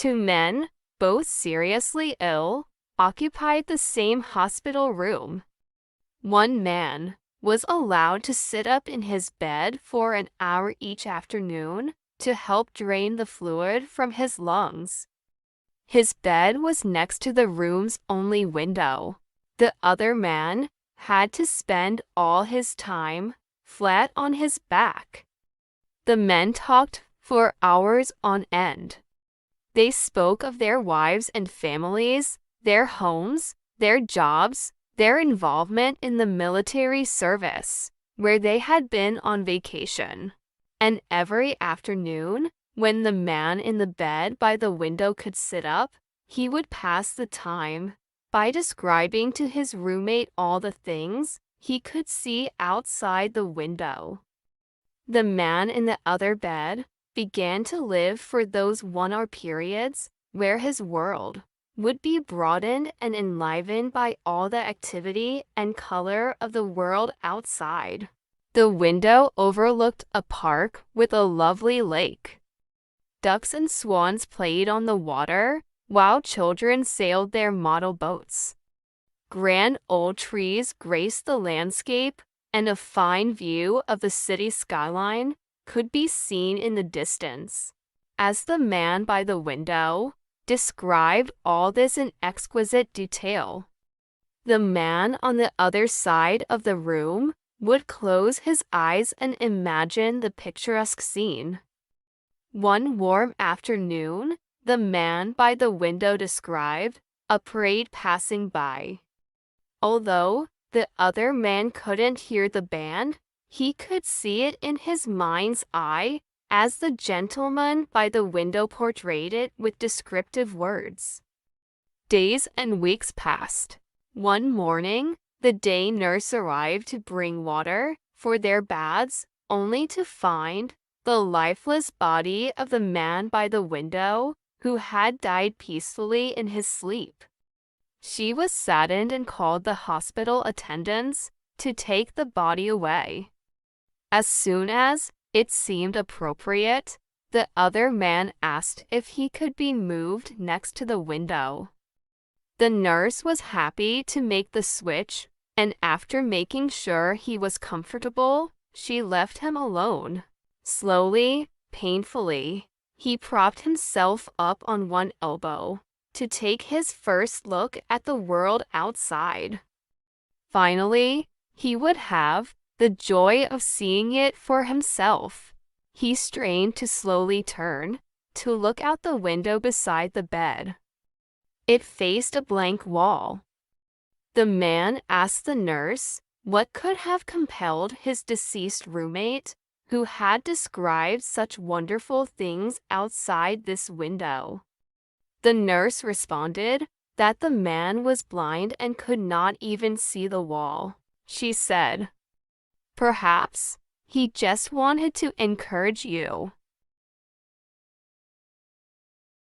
Two men, both seriously ill, occupied the same hospital room. One man was allowed to sit up in his bed for an hour each afternoon to help drain the fluid from his lungs. His bed was next to the room's only window. The other man had to spend all his time flat on his back. The men talked for hours on end. They spoke of their wives and families, their homes, their jobs, their involvement in the military service, where they had been on vacation. And every afternoon, when the man in the bed by the window could sit up, he would pass the time by describing to his roommate all the things he could see outside the window. The man in the other bed began to live for those 1 hour periods where his world would be broadened and enlivened by all the activity and color of the world outside. The window overlooked a park with a lovely lake. Ducks and swans played on the water, while children sailed their model boats. Grand old trees graced the landscape, and a fine view of the city skyline could be seen in the distance. As the man by the window described all this in exquisite detail, the man on the other side of the room would close his eyes and imagine the picturesque scene. One warm afternoon, the man by the window described a parade passing by. Although the other man couldn't hear the band, he could see it in his mind's eye as the gentleman by the window portrayed it with descriptive words. Days and weeks passed. One morning, the day nurse arrived to bring water for their baths, only to find the lifeless body of the man by the window who had died peacefully in his sleep. She was saddened and called the hospital attendants to take the body away. As soon as it seemed appropriate, the other man asked if he could be moved next to the window. The nurse was happy to make the switch, and after making sure he was comfortable, she left him alone. Slowly, painfully, he propped himself up on one elbow to take his first look at the world outside. Finally, he would have the joy of seeing it for himself. He strained to slowly turn, to look out the window beside the bed. It faced a blank wall. The man asked the nurse what could have compelled his deceased roommate, who had described such wonderful things outside this window. The nurse responded that the man was blind and could not even see the wall. She said, "Perhaps he just wanted to encourage you."